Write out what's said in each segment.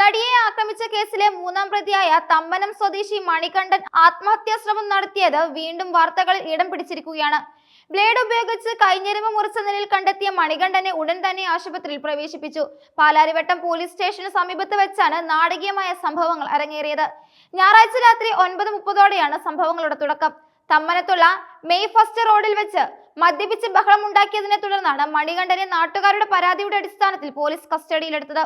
നടിയെ ആക്രമിച്ച കേസിലെ മൂന്നാം പ്രതിയായ തമ്മനം സ്വദേശി മണികണ്ഠൻ ആത്മഹത്യാശ്രമം നടത്തിയത് വീണ്ടും വാർത്തകളിൽ ഇടം പിടിച്ചിരിക്കുകയാണ്. ബ്ലേഡ് ഉപയോഗിച്ച് കൈഞ്ഞെരുമ മുറിച്ച നിലയിൽ കണ്ടെത്തിയ മണികണ്ഠനെ ഉടൻ തന്നെ ആശുപത്രിയിൽ പ്രവേശിപ്പിച്ചു. പാലാരിവട്ടം പോലീസ് സ്റ്റേഷന് സമീപത്ത് വെച്ചാണ് നാടകീയമായ സംഭവങ്ങൾ അരങ്ങേറിയത്. ഞായറാഴ്ച രാത്രി 9:30ഓടെയാണ് സംഭവങ്ങളുടെ തുടക്കം. തമ്മനത്തുള്ള മെയ് ഫസ്റ്റ് റോഡിൽ വെച്ച് മദ്യപിച്ച് ബഹളമുണ്ടാക്കിയതിനെ തുടർന്നാണ് മണികണ്ഠനെ നാട്ടുകാരുടെ പരാതിയുടെ അടിസ്ഥാനത്തിൽ പോലീസ് കസ്റ്റഡിയിലെടുത്തത്.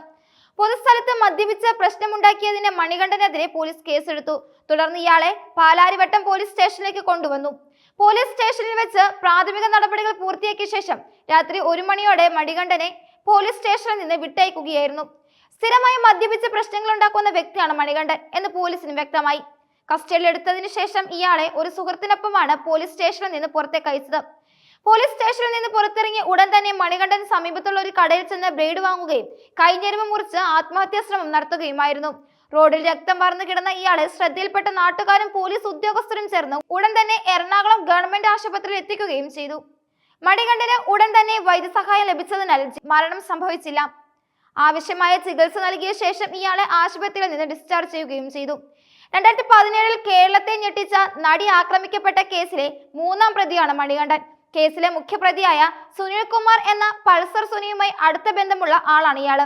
പൊതുസ്ഥലത്ത് മദ്യപിച്ച് പ്രശ്നമുണ്ടാക്കിയതിന് മണികണ്ഠനെതിരെ പോലീസ് കേസെടുത്തു. തുടർന്ന് ഇയാളെ പാലാരിവട്ടം പോലീസ് സ്റ്റേഷനിലേക്ക് കൊണ്ടുവന്നു. പോലീസ് സ്റ്റേഷനിൽ വെച്ച് പ്രാഥമിക നടപടികൾ പൂർത്തിയാക്കിയ ശേഷം രാത്രി 1 മണിയോടെ മണികണ്ഠനെ പോലീസ് സ്റ്റേഷനിൽ നിന്ന് വിട്ടയക്കുകയായിരുന്നു. സ്ഥിരമായി മദ്യപിച്ച് പ്രശ്നങ്ങൾ ഉണ്ടാക്കുന്ന വ്യക്തിയാണ് മണികണ്ഠൻ എന്ന് പോലീസിന് വ്യക്തമായി. കസ്റ്റഡിയിലെടുത്തതിനു ശേഷം ഇയാളെ ഒരു സുഹൃത്തിനൊപ്പമാണ് പോലീസ് സ്റ്റേഷനിൽ നിന്ന് പുറത്തേക്ക് അയച്ചത്. പോലീസ് സ്റ്റേഷനിൽ നിന്ന് പുറത്തിറങ്ങി ഉടൻ തന്നെ മണികണ്ഠൻ സമീപത്തുള്ള ഒരു കടയിൽ ചെന്ന് ബ്ലേഡ് വാങ്ങുകയും കൈഞ്ഞെരുമ മുറിച്ച് ആത്മഹത്യാശ്രമം നടത്തുകയുമായിരുന്നു. റോഡിൽ രക്തം വാർന്നു കിടന്ന ഇയാളെ ശ്രദ്ധയിൽപ്പെട്ട നാട്ടുകാരും പോലീസ് ഉദ്യോഗസ്ഥരും ചേർന്ന് ഉടൻ തന്നെ എറണാകുളം ഗവൺമെന്റ് ആശുപത്രിയിൽ എത്തിക്കുകയും ചെയ്തു. മണികണ്ഠന് ഉടൻ തന്നെ വൈദ്യസഹായം ലഭിച്ചതിനാൽ മരണം സംഭവിച്ചില്ല. ആവശ്യമായ ചികിത്സ നൽകിയ ശേഷം ഇയാളെ ആശുപത്രിയിൽ നിന്ന് ഡിസ്ചാർജ് ചെയ്യുകയും ചെയ്തു. 2017 കേരളത്തെ ഞെട്ടിച്ച നടി ആക്രമിക്കപ്പെട്ട കേസിലെ മൂന്നാം പ്രതിയാണ് മണികണ്ഠൻ. കേസിലെ മുഖ്യപ്രതിയായ സുനിൽ കുമാർ എന്ന പൾസർ സുനിയുമായി അടുത്ത ബന്ധമുള്ള ആളാണ് ഇയാള്.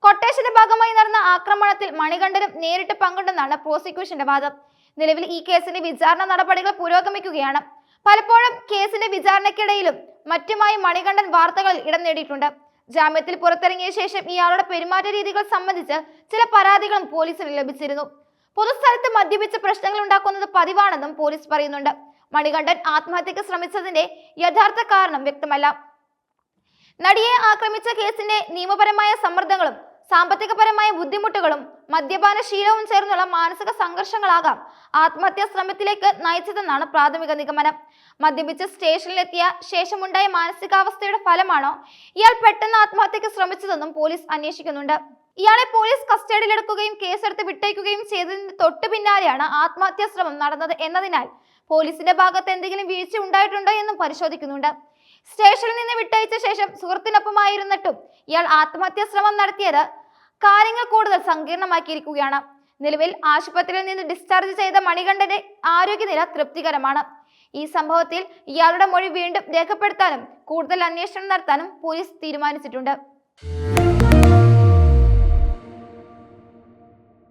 കൊട്ടേഷന്റെ ഭാഗമായി നടന്ന ആക്രമണത്തിൽ മണികണ്ഠനും നേരിട്ട് പങ്കുണ്ടെന്നാണ് പ്രോസിക്യൂഷന്റെ വാദം. നിലവിൽ ഈ കേസിന്റെ വിചാരണ നടപടികൾ പുരോഗമിക്കുകയാണ്. പലപ്പോഴും കേസിന്റെ വിചാരണയ്ക്കിടയിലും മറ്റുമായി മണികണ്ഠൻ വാർത്തകളിൽ ഇടം നേടിയിട്ടുണ്ട്. ജാമ്യത്തിൽ പുറത്തിറങ്ങിയ ശേഷം ഇയാളുടെ പെരുമാറ്റ രീതികൾ സംബന്ധിച്ച് ചില പരാതികളും പോലീസിന് ലഭിച്ചിരുന്നു. പൊതുസ്ഥലത്ത് മദ്യപിച്ച് പ്രശ്നങ്ങൾ ഉണ്ടാക്കുന്നത് പതിവാണെന്നും പോലീസ് പറയുന്നുണ്ട്. മണികണ്ഠൻ ആത്മഹത്യക്ക് ശ്രമിച്ചതിന്റെ യഥാർത്ഥ കാരണം വ്യക്തമല്ല. നടിയെ ആക്രമിച്ച കേസിന്റെ നിയമപരമായ സമ്മർദ്ദങ്ങളും സാമ്പത്തികപരമായ ബുദ്ധിമുട്ടുകളും മദ്യപാന ശീലവും ചേർന്നുള്ള മാനസിക സംഘർഷങ്ങളാകാം ആത്മഹത്യാ ശ്രമത്തിലേക്ക് നയിച്ചതെന്നാണ് പ്രാഥമിക നിഗമനം. മദ്യപിച്ച് സ്റ്റേഷനിലെത്തിയ ശേഷമുണ്ടായ മാനസികാവസ്ഥയുടെ ഫലമാണോ ഇയാൾ പെട്ടെന്ന് ആത്മഹത്യക്ക് ശ്രമിച്ചതെന്നും പോലീസ് അന്വേഷിക്കുന്നുണ്ട്. ഇയാളെ പോലീസ് കസ്റ്റഡിയിലെടുക്കുകയും കേസെടുത്ത് വിട്ടയക്കുകയും ചെയ്തതിന് തൊട്ടു പിന്നാലെയാണ് ആത്മഹത്യാ ശ്രമം നടന്നത് എന്നതിനാൽ പോലീസിന്റെ ഭാഗത്ത് എന്തെങ്കിലും വീഴ്ച ഉണ്ടായിട്ടുണ്ടോ എന്നും പരിശോധിക്കുന്നുണ്ട്. സ്റ്റേഷനിൽ നിന്ന് വിട്ടയച്ച ശേഷം സുഹൃത്തിനൊപ്പമായിരുന്നിട്ടും ഇയാൾ ആത്മഹത്യാ ശ്രമം നടത്തിയത് കാര്യങ്ങൾ കൂടുതൽ സങ്കീർണമാക്കിയിരിക്കുകയാണ്. നിലവിൽ ആശുപത്രിയിൽ നിന്ന് ഡിസ്ചാർജ് ചെയ്ത മണികണ്ഠന്റെ ആരോഗ്യനില തൃപ്തികരമാണ്. ഈ സംഭവത്തിൽ ഇയാളുടെ മൊഴി വീണ്ടും രേഖപ്പെടുത്താനും കൂടുതൽ അന്വേഷണം നടത്താനും പോലീസ് തീരുമാനിച്ചിട്ടുണ്ട്.